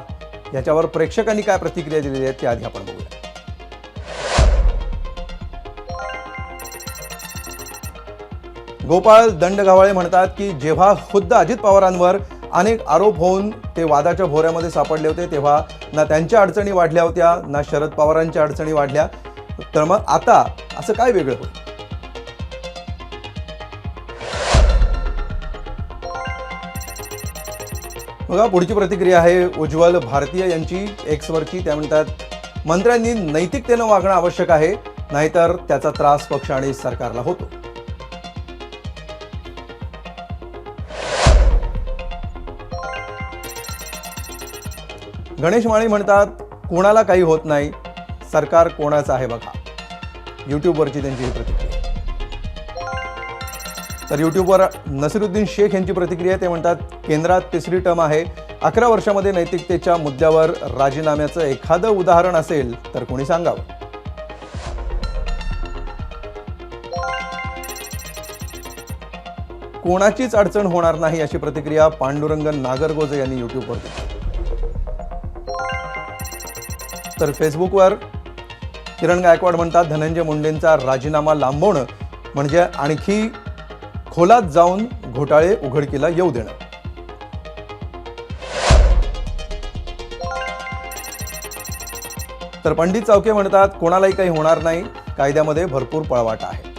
याच्यावर प्रेक्षकांनी काय प्रतिक्रिया दिलेली आहे ते आधी आपण बघूया. गोपाळ दंडगावाळे म्हणतात की जेव्हा खुद्द अजित पवारांवर अनेक आरोप होऊन ते वादाच्या भोऱ्यामध्ये सापडले होते तेव्हा ना त्यांच्या अडचणी वाढल्या होत्या ना शरद पवारांच्या अडचणी वाढल्या, तर मग आता असं काय वेगळं होतं. बघा पुढची प्रतिक्रिया आहे उज्ज्वल भारतीय यांची एक्सवरची. त्या म्हणतात, मंत्र्यांनी नैतिकतेनं वागणं आवश्यक आहे, नाहीतर त्याचा त्रास पक्ष आणि सरकारला होतो. गणेश माळी म्हणतात, कोणाला काही होत नाही, सरकार कोणाचं आहे बघा. यूट्यूबवरची त्यांची ही प्रतिक्रिया. तर यूट्यूबवर नसीरुद्दीन शेख यांची प्रतिक्रिया. ते म्हणतात, केंद्रात तिसरी टर्म आहे, 11 वर्षामध्ये नैतिकतेच्या मुद्द्यावर राजीनाम्याचं एखादं उदाहरण असेल तर कोणी सांगावं. कोणाचीच अडचण होणार नाही अशी प्रतिक्रिया पांडुरंग नागरगोजे यांनी यूट्यूबवर दिली. तर फेसबुकवर किरण गायकवाड म्हणतात, धनंजय मुंडेंचा राजीनामा लांबवणं म्हणजे आणखी खोलात जाऊन घोटाळे उघडकीला येऊ देणं. तर पंडित चावके म्हणतात, कोणालाही काही होणार नाही, कायद्यामध्ये भरपूर पळवाटा आहे.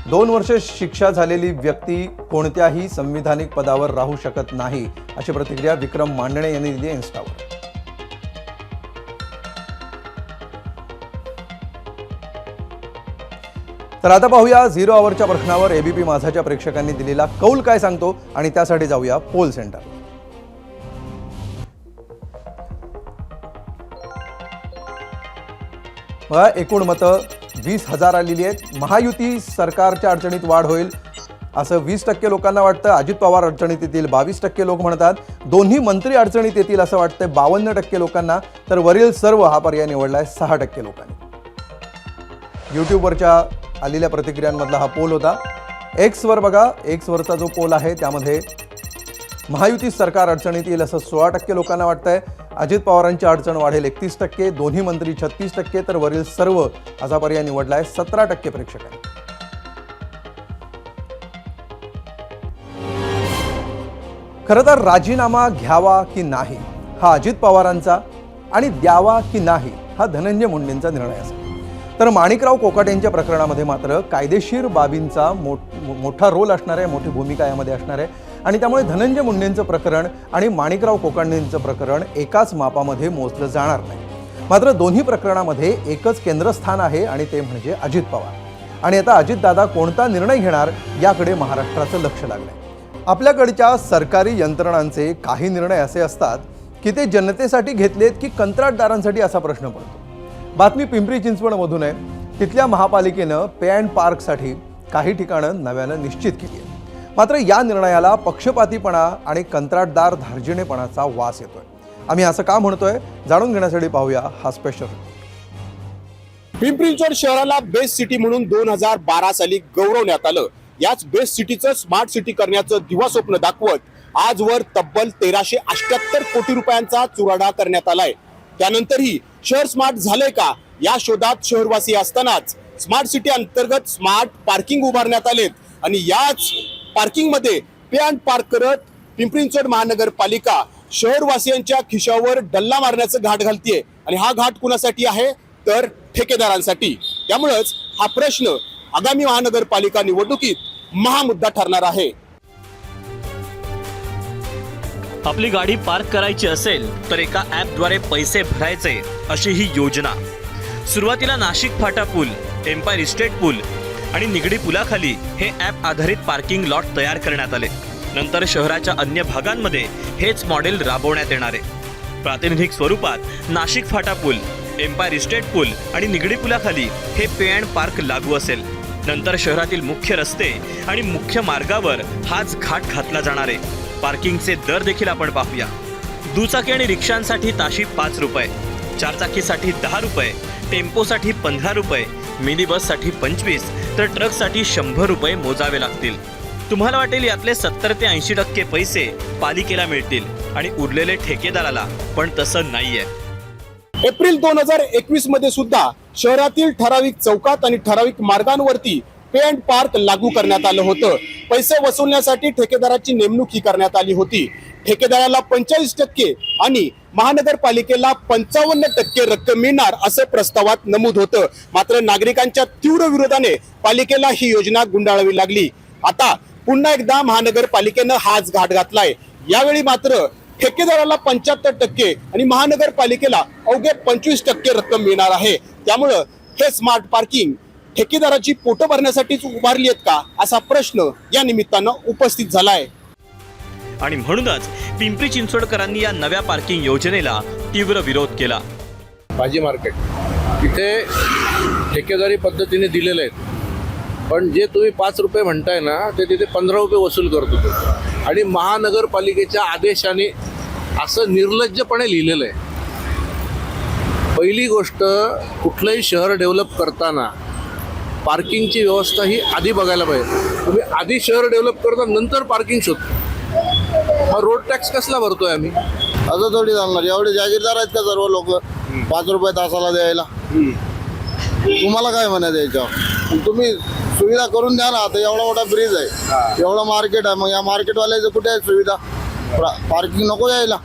दोन वर्ष शिक्षा झालेली व्यक्ती कोणत्याही संविधानिक पदावर राहू शकत नाही अशी प्रतिक्रिया विक्रम मांडणे यांनी दिली इन्स्टावर. तर आता पाहूया 0 आवरच्या प्रश्नावर एबीपी माझाच्या प्रेक्षकांनी दिलेला कौल काय सांगतो, आणि त्यासाठी जाऊया पोल सेंटर. बघा, एकूण मतं 20,000 आलेली आहेत. महायुती सरकारच्या अडचणीत वाढ होईल असं 20% लोकांना वाटतं. अजित पवार अडचणीत येतील 22% लोक म्हणतात. दोन्ही मंत्री अडचणीत येतील असं वाटतंय 52% लोकांना. तर वरील सर्व हा पर्याय निवडलाय 6% लोकांनी. यूट्यूबवरच्या आलेल्या प्रतिक्रियांमधला हा पोल होता. एक्सवर बघा, एक्सवरचा जो पोल आहे त्यामध्ये महायुती सरकार अडचणीत येईल असं 16% लोकांना वाटतंय. अजित पवारांची अडचण वाढेल 31%, दोन्ही मंत्री 36%, तर वरील सर्व असा पर्याय निवडलाय 17% प्रेक्षकांनी. खरं तर राजीनामा घ्यावा की नाही हा अजित पवारांचा, आणि द्यावा की नाही हा धनंजय मुंडेंचा निर्णय असेल. तर माणिकराव कोकाटेंच्या प्रकरणामध्ये मात्र कायदेशीर बाबींचा मोठा रोल असणार आहे, मोठी भूमिका यामध्ये असणार आहे. आणि त्यामुळे धनंजय मुंडेंचं प्रकरण आणि माणिकराव कोकाटेंचं प्रकरण एकाच मापामध्ये मोजलं जाणार नाही. मात्र दोन्ही प्रकरणामध्ये एकच केंद्रस्थान आहे, आणि ते म्हणजे अजित पवार. आणि आता अजितदादा कोणता निर्णय घेणार याकडे महाराष्ट्राचं लक्ष लागलंय. आपल्याकडच्या सरकारी यंत्रणांचे काही निर्णय असे असतात की ते जनतेसाठी घेतलेत की कंत्राटदारांसाठी असा प्रश्न पडतो. बातमी पिंपरी चिंचवडमधून आहे. तिथल्या महापालिकेनं पे अँड पार्कसाठी काही ठिकाणं नव्यानं निश्चित केली आहे. मात्र या निर्णयाला पक्षपातीपणा आणि कंत्राटदार धार्जिणेपणाचा वास येतोय. आम्ही असं का म्हणतोय जाणून घेण्यासाठी पाहूया हा स्पेशल. पिंपरी चिंचवड शहराला बेस्ट सिटी म्हणून 2012 साली गौरवण्यात आलं. याच बेस्ट सिटीचं स्मार्ट सिटी करण्याचं दिवा स्वप्न दाखवत आजवर तब्बल 1378 कोटी रुपयांचा चुराडा करण्यात आलाय. त्यानंतरही शहर स्मार्ट झालंय का या शोधात शहरवासी असतानाच स्मार्ट सिटी अंतर्गत स्मार्ट पार्किंग उभारण्यात आलेत. आणि याच पार्किंग मध्ये पे अँड पार्क करत पिंपरी चिंचवड महानगरपालिका शहरवासियांच्या खिशावर डल्ला मारण्याचं घाट घालतीये. आणि हा घाट कुणासाठी आहे तर ठेकेदारांसाठी. त्यामुळेच हा प्रश्न आगामी महानगरपालिका निवडणुकीत महामुद्दा ठरणार आहे. आपली गाडी पार्क करायची असेल तर एका ॲपद्वारे पैसे भरायचे अशी ही योजना. सुरुवातीला नाशिक फाटा पूल, एम्पायर इस्टेट पूल आणि निगडी पुलाखाली हे ॲप आधारित पार्किंग लॉट तयार करण्यात आले. नंतर शहराच्या अन्य भागांमध्ये हेच मॉडेल राबवण्यात येणार आहे. प्रातिनिधिक स्वरूपात नाशिक फाटा पूल, एम्पायर इस्टेट पूल आणि निगडी पुलाखाली हे पे अँड पार्क लागू असेल. नंतर शहरातील मुख्य रस्ते आणि मुख्य मार्गावर हाच घाट घातला जाणार आहे. पार्किंगचे दर देखील आपण पाहूया. दुचाकी आणि रिक्षांसाठी ताशी 5 रुपये, चारचाकीसाठी 10 रुपये, टेम्पोसाठी 15 रुपये, मिनी बससाठी 25, तर ट्रकसाठी 100 रुपये मोजावे लागतील. तुम्हाला वाटेल यातले 70 ते 80% पैसे पालिकेला मिळतील आणि उरलेले ठेकेदाराला, पण तसं नाहीये. एप्रिल 2021 मध्ये सुद्धा शहरातील ठराविक चौकात आणि ठराविक मार्गांवरती पे अँड पार्क लागू करण्यात आलं होतं. पैसे वसुलण्यासाठी ठेकेदाराची नेमणूक ही करण्यात आली होती. ठेकेदाराला 45% आणि महानगरपालिकेला 55% रक्कम मिळणार असं प्रस्तावात नमूद होतं. मात्र नागरिकांच्या तीव्र विरोधाने पालिकेला ही योजना गुंडाळावी लागली. आता पुन्हा एकदा महानगरपालिकेनं हाच घाट घातलाय. यावेळी मात्र ठेकेदाराला 75% आणि महानगरपालिकेला अवघे 25% रक्कम मिळणार आहे. त्यामुळं हे स्मार्ट पार्किंग ठेकेदाराची पोटं भरण्यासाठीच उभारली आहेत का असा प्रश्न या निमित्तानं उपस्थित झालाय. आणि म्हणूनच पिंपरी चिंचवडकरांनी या नव्या पार्किंग योजनेला तीव्र विरोध केला. भाजी मार्केट तिथे ठेकेदारी पद्धतीने दिलेले आहेत, पण जे तुम्ही 5 रुपये म्हणताय ना ते तिथे 15 रुपये वसूल करतो तो. आणि महानगरपालिकेच्या आदेशाने असं निर्लज्जपणे लिहिलेलं आहे. पहिली गोष्ट, कुठलंही शहर डेव्हलप करताना पार्किंगची व्यवस्था ही आधी बघायला पाहिजे. तुम्ही आधी शहर डेव्हलप करता नंतर पार्किंग शोधता. हा रोड टॅक्स कसला भरतोय आम्ही? असं थोडी चालणार. एवढे जागीरदार आहेत का सर्व लोक 5 रुपये तासाला द्यायला? तुम्हाला काय म्हणायचं याच्यावर? तुम्ही सुविधा करून द्या ना. आता एवढा मोठा ब्रिज आहे, एवढं मार्केट आहे, मग या मार्केटवाल्याचं कुठे आहे सुविधा? पार्किंग नको यायला.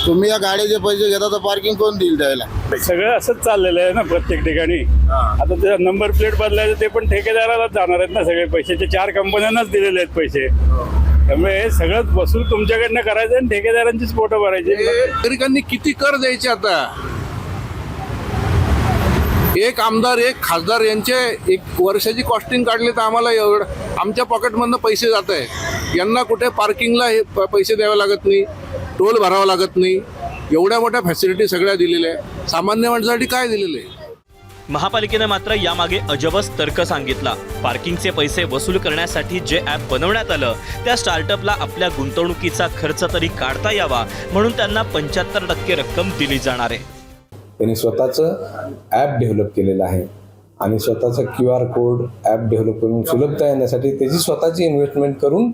तुम्ही या गाडीचे पैसे घेता तर पार्किंग कोण देईल द्यायला? सगळं असंच चाललेलं आहे ना प्रत्येक ठिकाणी. आता ते नंबर प्लेट बदलायचं ते पण ठेकेदारालाच जाणार आहेत ना सगळे पैसे. 4 कंपन्यांनाच दिलेले आहेत पैसे. त्यामुळे हे सगळं वसूल तुमच्याकडनं करायचं आणि ठेकेदारांचीच पोटं भरायची. नागरिकांनी किती कर द्यायचे आता? एक आमदार, एक खासदार यांचे 1 वर्षाची कॉस्टिंग काढली तर आम्हाला एवढं आमच्या पॉकेटमधनं पैसे जात आहे. यांना कुठे पार्किंगला हे पैसे द्यावे लागत नाही, टोल भरावा लागत नाही. एवढ्या मोठ्या फॅसिलिटी सगळ्या दिलेल्या आहे. सामान्य माणसासाठी काय दिलेलं आहे? महापालिकेनं मात्र यामागे अजबच तर्क सांगितला. पार्किंगचे पैसे वसूल करण्यासाठी जे ॲप बनवण्यात आलं त्या स्टार्टअपला आपल्या गुंतवणुकीचा खर्च तरी काढता यावा म्हणून त्यांना 75% रक्कम दिली जाणार आहे. त्यांनी स्वतःचं ॲप डेव्हलप केलेलं आहे आणि स्वतःचा QR कोड ॲप डेव्हलप करून सुलभता येण्यासाठी त्याची स्वतःची इन्व्हेस्टमेंट करून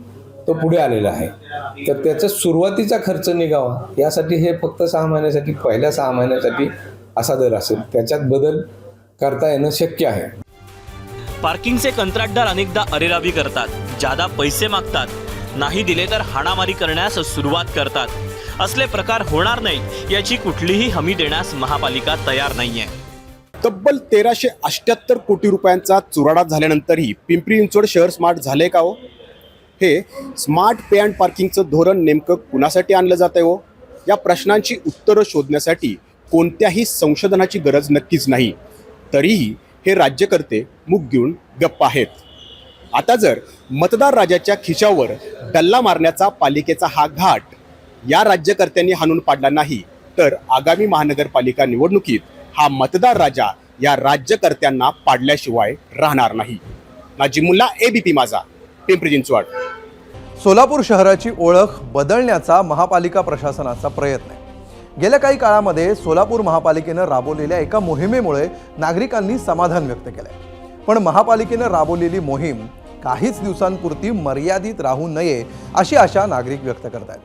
तो पुढे आलेला आहे. तर त्याचा सुरुवातीचा खर्च निघावा यासाठी हे फक्त 6 महिन्यासाठी, पहिल्या 6 महिन्यासाठी असा दर असेल. त्याच्यात बदल करता येणं शक्य आहे. पार्किंगचे कंत्राटदार अनेकदा अरेरावी करतात, जादा पैसे मागतात, नाही दिले तर हाणामारी करण्यास सुरुवात करतात. असले प्रकार होणार नाही याची कुठलीही हमी देण्यास महापालिका तयार नाहीये. तब्बल 1378 कोटी रुपयांचा चुराडा झाल्यानंतरही पिंपरी चिंचवड शहर स्मार्ट झाले का हो? हे स्मार्ट पे अँड पार्किंगचं धोरण नेमकं कुणासाठी आणलं जात आहे हो? या प्रश्नांची उत्तरं शोधण्यासाठी कोणत्याही संशोधनाची गरज नक्कीच नाही. तरीही हे राज्यकर्ते मुग घेऊन गप्प आहेत. आता जर मतदार राजाच्या खिशावर डल्ला मारण्याचा पालिकेचा हा घाट या राज्यकर्त्यांनी हाणून पाडला नाही तर आगामी महानगरपालिका निवडणुकीत हा मतदार राजा या राज्यकर्त्यांना पाडल्याशिवाय राहणार नाही. नाजिमुल्ला, ABP माझा, पिंपरी चिंचवड. सोलापूर शहराची ओळख बदलण्याचा महापालिका प्रशासनाचा प्रयत्न आहे. गेल्या काही काळामध्ये सोलापूर महापालिकेनं राबवलेल्या एका मोहिमेमुळे नागरिकांनी समाधान व्यक्त केलंय. पण महापालिकेनं राबवलेली मोहीम काहीच दिवसांपुरती मर्यादित राहू नये अशी आशा नागरिक व्यक्त करतात.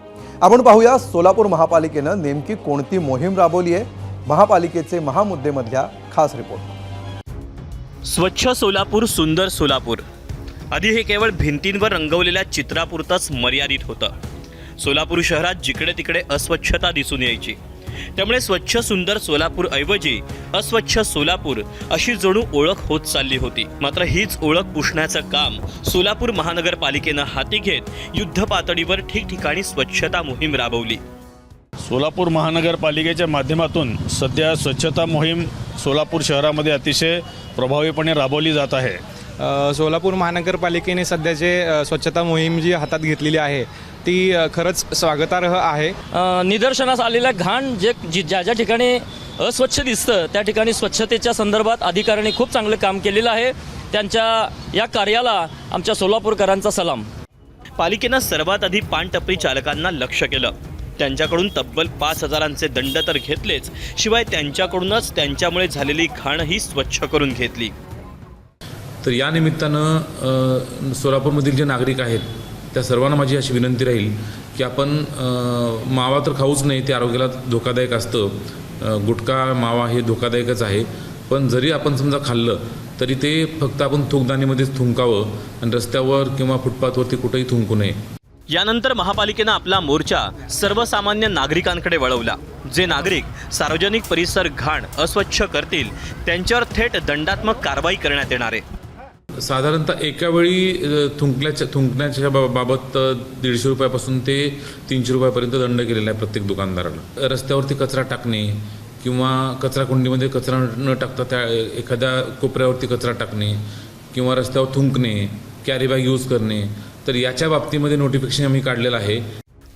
आपण पाहूया सोलापूर महापालिकेनं नेमकी कोणती मोहीम राबवली आहे. महापालिकेचे महामुद्देमधल्या खास रिपोर्ट. स्वच्छ सोलापूर, सुंदर सोलापूर. आधी हे केवळ भिंतींवर रंगवलेल्या चित्रापुरतंच मर्यादित होतं. सोलापूर शहरात जिकडे तिकडे अस्वच्छता दिसून यायची. त्यामुळे स्वच्छ सुंदर सोलापूर ऐवजी अस्वच्छ सोलापूर अशी जणू ओळख होत चालली होती. मात्र हीच ओळख पुसण्याचं काम सोलापूर महानगरपालिकेनं हाती घेत युद्ध पातळीवर ठिकठिकाणी स्वच्छता मोहीम राबवली. सोलापूर महानगरपालिकेच्या माध्यमातून सध्या स्वच्छता मोहीम सोलापूर शहरामध्ये अतिशय प्रभावीपणे राबवली जात आहे. सोलापूर महानगरपालिकेने सध्या जे स्वच्छता मोहीम जी हातात घेतलेली आहे ती खरंच स्वागतार्ह आहे. निदर्शनास आलेल्या घाण ज्या ज्या ठिकाणी अस्वच्छ दिसतं त्या ठिकाणी स्वच्छतेच्या संदर्भात अधिकाऱ्यांनी खूप चांगलं काम केलेलं आहे. त्यांच्या या कार्याला आमच्या सोलापूरकरांचा सलाम. पालिकेनं सर्वात आधी पानटपरी चालकांना लक्ष केलं. त्यांच्याकडून तब्बल 5,000चे दंड तर घेतलेच, शिवाय त्यांच्याकडूनच त्यांच्यामुळे झालेली घाणही स्वच्छ करून घेतली. तर या निमित्तानं सोलापूरमधील जे नागरिक आहेत त्या सर्वांना माझी अशी विनंती राहील की आपण मावा तर खाऊच नाही, ते आरोग्याला धोकादायक असतं. गुटखा, मावा हे धोकादायकच आहे. पण जरी आपण समजा खाल्लं तरी ते फक्त आपण थुंकदानीमध्येच थुंकावं आणि रस्त्यावर किंवा फुटपाथवरती कुठेही थुंकू नये. यानंतर महापालिकेनं आपला मोर्चा सर्वसामान्य नागरिकांकडे वळवला. जे नागरिक सार्वजनिक परिसर घाण अस्वच्छ करतील त्यांच्यावर थेट दंडात्मक कारवाई करण्यात येणार आहे. साधारणतः एका वेळी थुंकण्याच्या बाबत 150 रुपयापासून ते 300 रुपयापर्यंत दंड केलेला आहे प्रत्येक दुकानदाराला. रस्त्यावरती कचरा टाकणे किंवा कचरा कुंडीमध्ये कचरा न टाकता त्या एखाद्या कोपऱ्यावरती कचरा टाकणे किंवा रस्त्यावर थुंकणे, कॅरी बॅग यूज करणे, तर याच्या बाबतीमध्ये नोटिफिकेशन आम्ही काढलेलं आहे.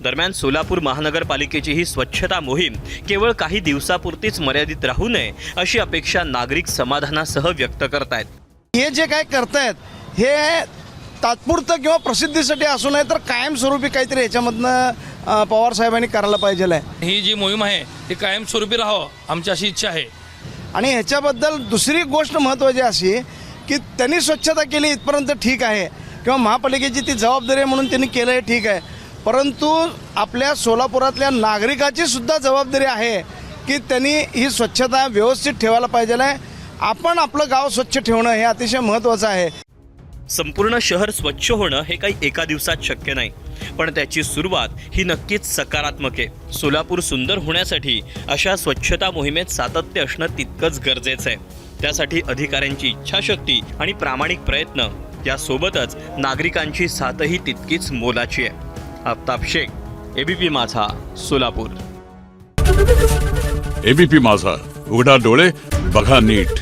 दरम्यान सोलापूर महानगरपालिकेची ही स्वच्छता मोहीम केवळ काही दिवसापुरतीच मर्यादित राहू नये अशी अपेक्षा नागरिक समाधानासह व्यक्त करतायत. हे जे काय करतायत हे तात्पुरतं किंवा प्रसिद्धीसाठी असू नये तर कायमस्वरूपी काहीतरी ह्याच्यामधनं पवार साहेबांनी करायला पाहिजे आहे. ही जी मोहीम आहे ती कायमस्वरूपी राहावं आमची अशी इच्छा आहे. आणि ह्याच्याबद्दल दुसरी गोष्ट महत्त्वाची अशी की त्यांनी स्वच्छता केली इथपर्यंत ठीक आहे किंवा महापालिकेची ती जबाबदारी आहे म्हणून त्यांनी केलं हे ठीक आहे, परंतु आपल्या सोलापुरातल्या नागरिकाची सुद्धा जबाबदारी आहे की त्यांनी ही स्वच्छता व्यवस्थित ठेवायला पाहिजे आहे. आपण आपलं गाव स्वच्छ ठेवणं हे अतिशय महत्त्वाचं आहे. संपूर्ण शहर स्वच्छ होणं हे काही एका दिवसात शक्य नाही, पण त्याची सुरुवात ही नक्कीच सकारात्मक आहे. सोलापूर सुंदर होण्यासाठी अशा स्वच्छता मोहिमेत सातत्य असणं तितकंच गरजेचं आहे. त्यासाठी अधिकाऱ्यांची इच्छाशक्ती आणि प्रामाणिक प्रयत्न यासोबतच नागरिकांची साथही तितकीच मोलाची आहे. आफताब शेख, एबीपी माझा, सोलापूर. एबीपी माझा, उघडा डोळे बघा नीट.